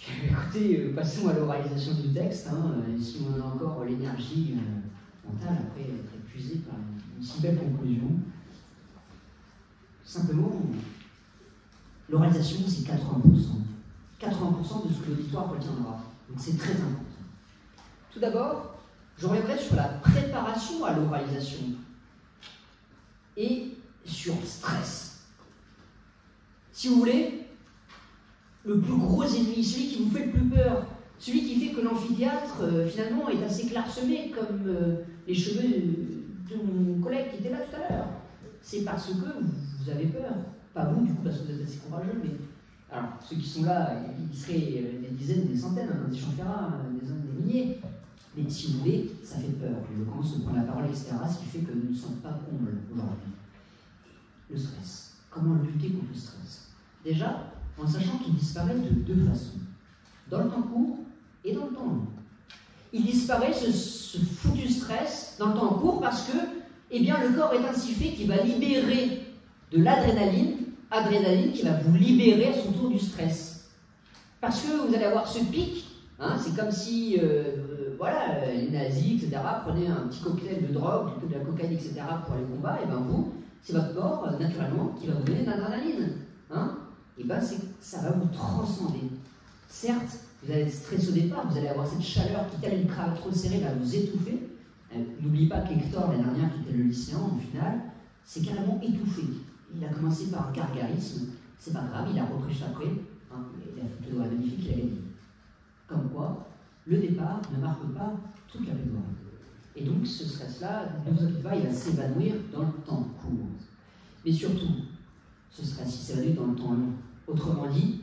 Écoutez, passons à l'oralisation du texte. Si on a encore l'énergie mentale après être épuisé par une si belle conclusion. Simplement, l'oralisation, c'est 80%. 80% de ce que l'auditoire retiendra. Donc c'est très important. Tout d'abord, je reviendrai sur la préparation à l'oralisation et sur le stress. Si vous voulez, le plus gros ennemi, celui qui vous fait le plus peur, celui qui fait que l'amphithéâtre, finalement, est assez clairsemé, comme les cheveux de mon collègue qui était là tout à l'heure, c'est parce que vous avez peur. Pas vous, du coup, parce que vous êtes assez courageux, mais... Alors, ceux qui sont là, ils seraient des dizaines, des centaines, comme des Champferrat, des milliers. Mais si vous voulez, ça fait peur. L'éloquence, se prendre la parole, etc. Ce qui fait que nous ne sommes pas combles aujourd'hui. Le stress. Comment lutter contre le stress? Déjà, en sachant qu'il disparaît de deux façons. Dans le temps court et dans le temps long. Il disparaît, ce foutu stress, dans le temps court parce que, eh bien, le corps est ainsi fait qu'il va libérer de l'adrénaline, qui va vous libérer à son tour du stress. Parce que vous allez avoir ce pic, c'est comme si, voilà, les nazis, etc., prenaient un petit cocktail de drogue, de la cocaïne, etc., pour les combats, et bien vous, c'est votre corps, naturellement, qui va vous donner de l'adrénaline. Et bien ça va vous transcender. Certes, vous allez être stressé au départ, vous allez avoir cette chaleur qui, telle une cravate trop serrée, va vous étouffer. N'oubliez pas qu'Hector, la dernière, qui était le lycéen, au final, s'est carrément étouffé. Il a commencé par un gargarisme, c'est pas grave, il a repris juste après, il a fait une plaidoirie magnifique, il a gagné. Comme quoi, le départ ne marque pas toute la plaidoirie. Et donc, ce stress-là, ne vous inquiétez pas, il va s'évanouir dans le temps court. Mais surtout, ce stress, il s'évanouit dans le temps long. Autrement dit,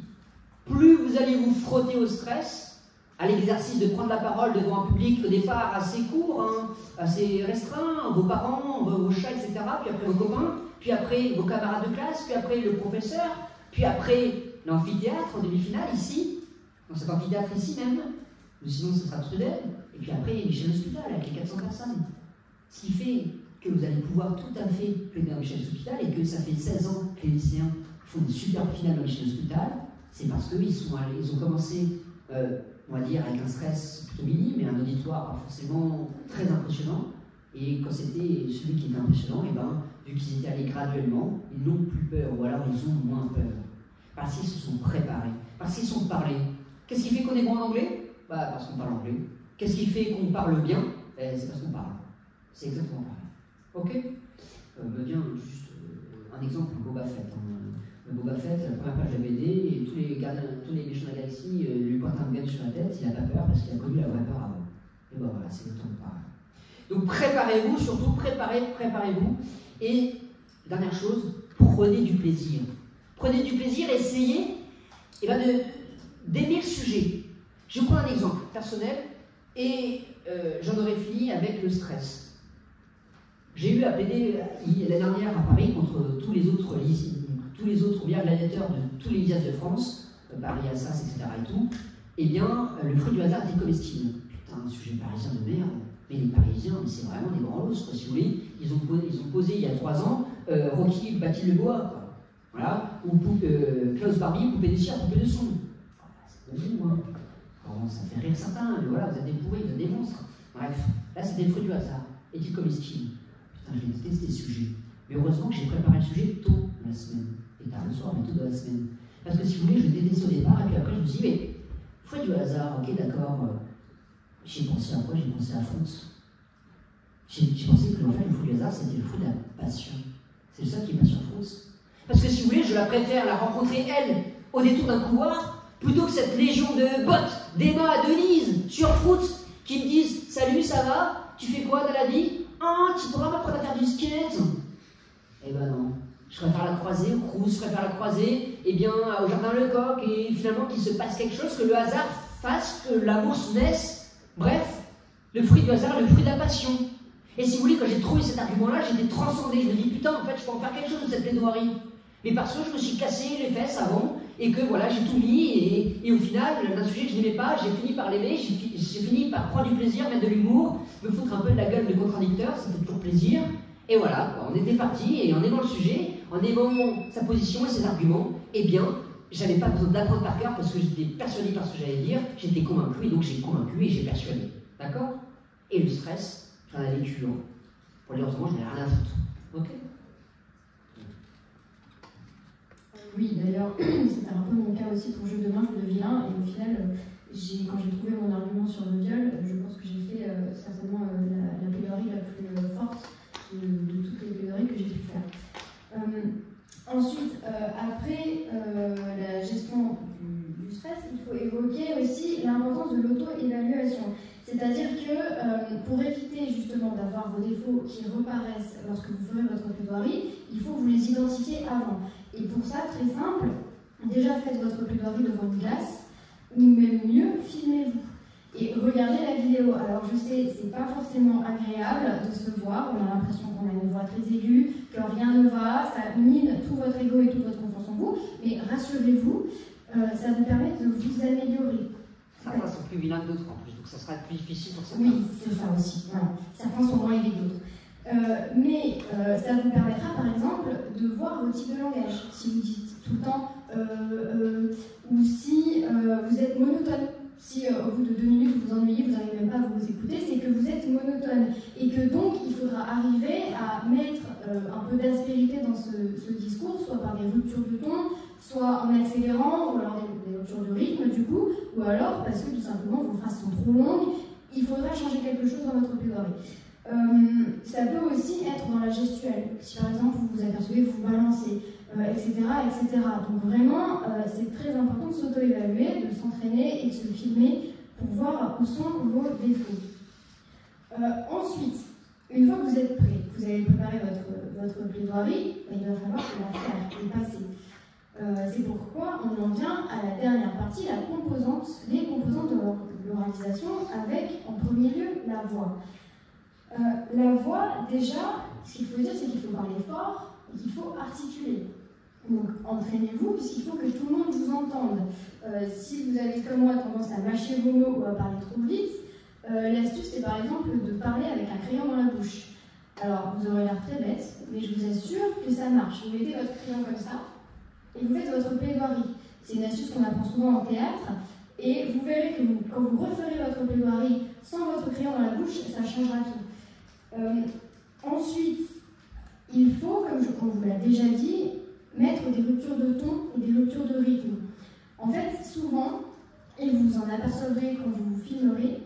plus vous allez vous frotter au stress, à l'exercice de prendre la parole devant un public au départ assez court, assez restreint, vos parents, vos chats, etc., puis après vos copains, puis après vos camarades de classe, puis après le professeur, puis après l'amphithéâtre en demi-finale, ici, dans cet amphithéâtre ici même, ou sinon ce sera Trudel, et puis après Michel Hospital avec les 400 personnes. Ce qui fait que vous allez pouvoir tout à fait plaider à Michel Hospital et que ça fait 16 ans que les lycéens font une super finale à Michel Hospital, c'est parce qu'ils ont commencé, on va dire, avec un stress plutôt minime, mais un auditoire pas forcément très impressionnant. Et quand c'était celui qui était impressionnant, et ben, vu qu'ils étaient allés graduellement, ils n'ont plus peur, ou alors ils ont moins peur. Parce qu'ils se sont préparés, parce qu'ils sont parlés. Qu'est-ce qui fait qu'on est bon en anglais? Parce qu'on parle anglais. Qu'est-ce qui fait qu'on parle bien? C'est parce qu'on parle. C'est exactement pareil. Ok? Me vient juste un exemple, Boba Fett. Boba Fett, la première page de la BD, et tous les méchants de la galaxie lui pointent un gun sur la tête, il n'a pas peur parce qu'il a connu la vraie peur avant. Et ben voilà, c'est le temps de parler. Donc préparez-vous, surtout préparez-vous. Et dernière chose, prenez du plaisir. Prenez du plaisir, essayez d'aimer le sujet. Je prends un exemple personnel et j'en aurais fini avec le stress. J'ai eu à plaider l'année dernière à Paris contre tous les autres gladiateurs de tous les lycées de France, Paris, Assas, etc. et tout. Eh bien, le fruit du hasard était comestible. Putain, un sujet parisien de merde. Mais les Parisiens, c'est vraiment des grands losses, si vous voulez. Ils ont posé il y a 3 ans Rocky Bâti le Bois, quoi. Voilà, ou Klaus Barbie, poupée de cire, poupée de son. C'est pour vous, Alors, ça fait rire certains, mais voilà, vous êtes des pourris, vous êtes des monstres. Bref, là c'était le fruit du hasard. Est-il comestible? Putain, j'ai détesté ce sujet. Mais heureusement que j'ai préparé le sujet tôt dans la semaine. Et tard le soir, mais tôt dans la semaine. Parce que si vous voulez, je le détestais au départ, et puis après je me suis dit, mais fruit du hasard, ok, d'accord. J'ai pensé à quoi? J'ai pensé à France. J'ai pensé que en fait, le fruit du hasard, c'était le fruit de la passion. C'est ça qui est passion France. Parce que si vous voulez, je la préfère la rencontrer, elle, au détour d'un couloir, plutôt que cette légion de bottes d'Emma, Denise, sur Fruits, qui me disent « Salut, ça va? Tu fais quoi dans la vie? Tu pourras m'apprendre à faire du skate ?» Eh ben non. Je préfère la croiser au Crous, je préfère la croiser au Jardin Lecoq, et finalement qu'il se passe quelque chose, que le hasard fasse, que l'amour naisse. Bref, le fruit du hasard, le fruit de la passion. Et si vous voulez, quand j'ai trouvé cet argument-là, j'étais transcendé. Je me dis, putain, en fait, je peux en faire quelque chose de cette plaidoirie. Mais parce que je me suis cassé les fesses avant, et que voilà, j'ai tout mis, et au final, d'un sujet que je n'aimais pas, j'ai fini par l'aimer, j'ai fini par prendre du plaisir, mettre de l'humour, me foutre un peu de la gueule de contradicteur, ça fait toujours plaisir. Et voilà, quoi, on était parti, et en aimant le sujet, en aimant sa position et ses arguments, eh bien, j'avais pas besoin d'apprendre par cœur parce que j'étais persuadé par ce que j'allais dire, j'étais convaincu et donc j'ai convaincu et j'ai persuadé. D'accord? Et le stress, j'en avais cure. Pour dire autrement, je n'avais rien à foutre. Ok? Oui, d'ailleurs, c'était un peu mon cas aussi pour Jeu de main, Jeu de vilain, et au final, quand j'ai trouvé mon argument sur le viol, je pense que j'ai fait certainement la plaidoirie la plus forte de toutes les plaidoiries que j'ai pu faire. Ensuite, après la gestion du stress, il faut évoquer aussi l'importance de l'auto-évaluation. C'est-à-dire que pour éviter justement d'avoir vos défauts qui reparaissent lorsque vous ferez votre plaidoirie, il faut que vous les identifier avant. Et pour ça, très simple, déjà faites votre plaidoirie devant une glace, ou même mieux, filmez-vous. Et regardez la vidéo. Alors je sais, c'est pas forcément agréable de se voir, on a l'impression qu'on a une voix très aiguë, que rien ne va, ça mine tout votre ego et toute votre confiance en vous, mais rassurez-vous, ça vous permet de vous améliorer. Certains sont plus vilains que d'autres en plus, donc ça sera plus difficile pour certains. Oui, c'est ça aussi. Voilà. Certains sont moins aidés que d'autres. Mais ça vous permettra par exemple de voir vos types de langage. Si vous dites tout le temps ou si vous êtes monotone. Si au bout de 2 minutes vous vous ennuyez, vous n'arrivez même pas à vous écouter, c'est que vous êtes monotone. Et que donc il faudra arriver à mettre un peu d'aspérité dans ce discours, soit par des ruptures de ton, soit en accélérant, ou alors des ruptures de rythme du coup, ou alors parce que tout simplement vos phrases sont trop longues, il faudra changer quelque chose dans votre plaidoirie. Ça peut aussi être dans la gestuelle. Si par exemple vous vous apercevez, vous balancez, etc., etc. Donc vraiment, c'est très important de s'auto-évaluer, de s'entraîner et de se filmer pour voir où sont vos défauts. Ensuite, une fois que vous êtes prêt, vous avez préparé votre plaidoirie, il va falloir la faire, le passer. C'est pourquoi on en vient à la dernière partie, les composantes de l'oralisation, avec en premier lieu la voix. La voix, déjà, ce qu'il faut dire, c'est qu'il faut parler fort et qu'il faut articuler. Donc, entraînez-vous, puisqu'il faut que tout le monde vous entende. Si vous avez, comme moi, tendance à mâcher vos mots ou à parler trop vite, l'astuce, c'est par exemple de parler avec un crayon dans la bouche. Alors, vous aurez l'air très bête, mais je vous assure que ça marche. Vous mettez votre crayon comme ça, et vous faites votre plaidoirie. C'est une astuce qu'on apprend souvent en théâtre, et vous verrez que quand vous referez votre plaidoirie sans votre crayon dans la bouche, ça changera tout. Ensuite, il faut, comme on vous l'a déjà dit, mettre des ruptures de ton et des ruptures de rythme. En fait, souvent, et vous en apercevrez quand vous vous filmerez,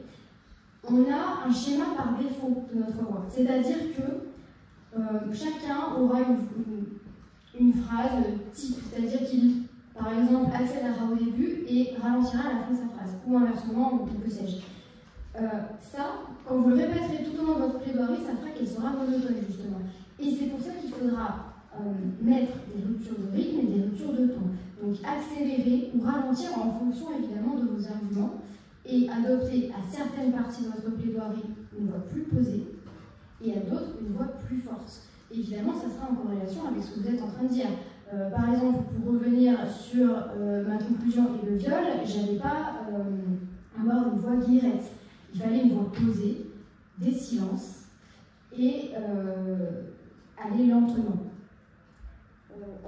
on a un schéma par défaut de notre voix. C'est-à-dire que chacun aura une phrase type, c'est-à-dire qu'il, par exemple, accélérera au début et ralentira à la fin de sa phrase, ou inversement, ou que sais-je. Ça, quand vous le répéterez tout au long de votre plaidoirie, ça fera qu'elle sera monotone, justement. Et c'est pour ça qu'il faudra mettre des ruptures de rythme et des ruptures de ton. Donc accélérer ou ralentir en fonction évidemment de vos arguments et adopter à certaines parties de votre plaidoirie une voix plus posée et à d'autres une voix plus forte. Évidemment, ça sera en corrélation avec ce que vous êtes en train de dire. Par exemple, pour revenir sur ma conclusion et le viol, je n'allais pas avoir une voix guillerette. Il fallait une voix posée, des silences et aller lentement.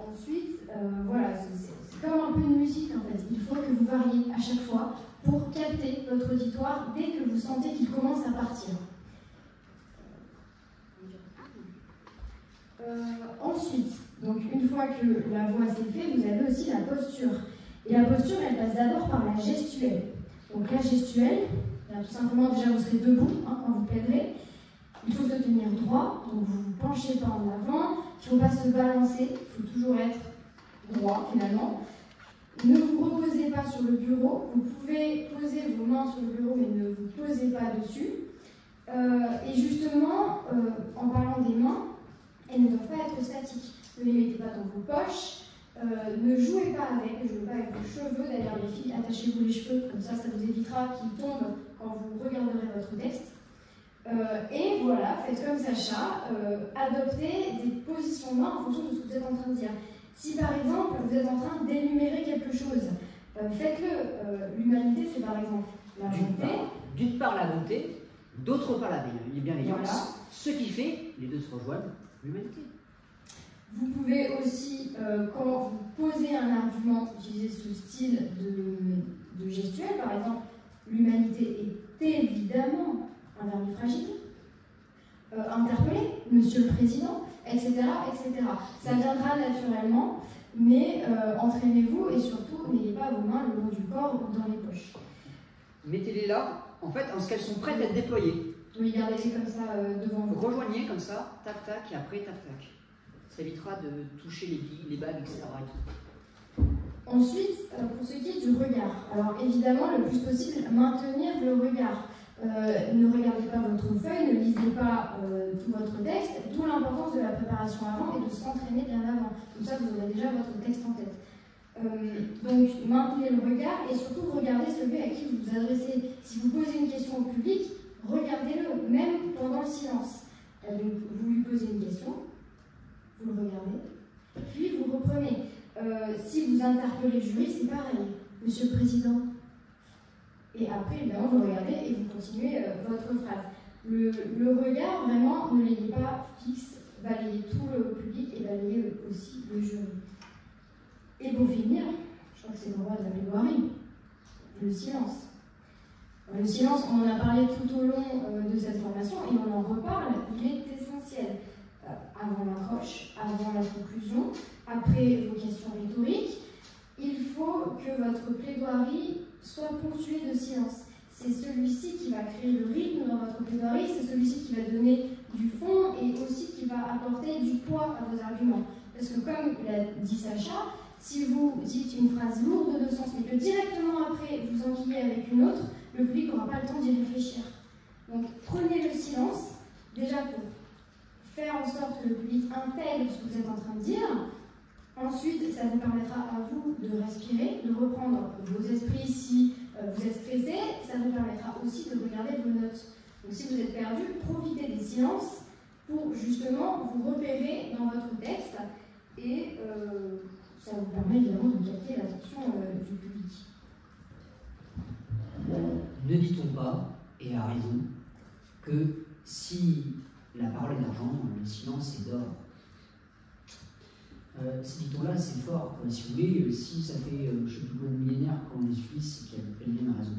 Ensuite, voilà, c'est comme un peu une musique en fait. Il faut que vous variez à chaque fois pour capter votre auditoire dès que vous sentez qu'il commence à partir. Ensuite, donc une fois que la voix s'est faite, vous avez aussi la posture. Et la posture, elle passe d'abord par la gestuelle. Donc la gestuelle, tout simplement déjà vous serez debout quand vous plaiderez. Il faut se tenir droit, donc vous ne vous penchez pas en avant. Il ne faut pas se balancer, il faut toujours être droit finalement. Ne vous reposez pas sur le bureau. Vous pouvez poser vos mains sur le bureau, mais ne vous posez pas dessus. Et justement, en parlant des mains, elles ne doivent pas être statiques. Ne les mettez pas dans vos poches. Ne jouez pas avec vos cheveux. D'ailleurs, les filles, attachez-vous les cheveux, comme ça vous évitera qu'ils tombent quand vous regarderez votre texte. Et voilà, faites comme Sacha, adoptez des positions de main en fonction de ce que vous êtes en train de dire. Si par exemple, vous êtes en train d'énumérer quelque chose, faites-le. L'humanité, c'est par exemple la bonté. D'une part la bonté, d'autre part la bienveillance. Voilà. Ce qui fait, les deux se rejoignent, l'humanité. Vous pouvez aussi, quand vous posez un argument, utiliser ce style de gestuelle. Par exemple, l'humanité est évidemment un verbe fragile. Interpeller, Monsieur le Président, etc., etc. Ça viendra naturellement, mais entraînez-vous et surtout, n'ayez pas vos mains le long du corps ou dans les poches. Mettez-les là, en fait, en ce qu'elles sont prêtes à être déployées. Oui, gardez-les comme ça devant vous. Rejoignez comme ça, tac, tac, et après, tac, tac. Ça évitera de toucher les billes, les bagues, etc. et tout. Ensuite, pour ce qui est du regard, alors évidemment, le plus possible, maintenir le regard. Ne regardez pas votre feuille, ne lisez pas tout votre texte, d'où l'importance de la préparation avant et de s'entraîner bien avant. Comme ça, vous aurez déjà votre texte en tête. Donc, maintenez le regard et surtout regardez celui à qui vous vous adressez. Si vous posez une question au public, regardez-le, même pendant le silence. Donc, vous lui posez une question, vous le regardez, puis vous reprenez. Si vous interpellez le jury, c'est pareil. Monsieur le Président. Et après, évidemment, vous regardez et vous continuez votre phrase. Le regard, vraiment, ne l'ayez pas fixe, balayez tout le public et balayez aussi le jury. Et pour finir, je crois que c'est le roi de la plaidoirie, le silence. Le silence, on en a parlé tout au long de cette formation et on en reparle, il est essentiel. Avant l'accroche, avant la conclusion, après vos questions rhétoriques, il faut que votre plaidoirie soit ponctuée de silence. C'est celui-ci qui va créer le rythme dans votre plaidoirie, c'est celui-ci qui va donner du fond et aussi qui va apporter du poids à vos arguments. Parce que comme l'a dit Sacha, si vous dites une phrase lourde de sens, mais que directement après vous enquillez avec une autre, le public n'aura pas le temps d'y réfléchir. Donc prenez le silence, déjà pour faire en sorte que le public intègre ce que vous êtes en train de dire. Ensuite, ça vous permettra à vous de respirer, de reprendre vos esprits si vous êtes stressé. Ça vous permettra aussi de regarder vos notes. Donc si vous êtes perdu, profitez des silences pour justement vous repérer dans votre texte et ça vous permet évidemment de capter l'attention du public. Ne dit-on pas, et à raison, que si la parole est d'argent, le silence est d'or. Ces dit-on-là, c'est fort. Si vous voulez, si ça fait, je ne sais plus combien de millénaires qu'on les suit, c'est qu'il y a plein de raison.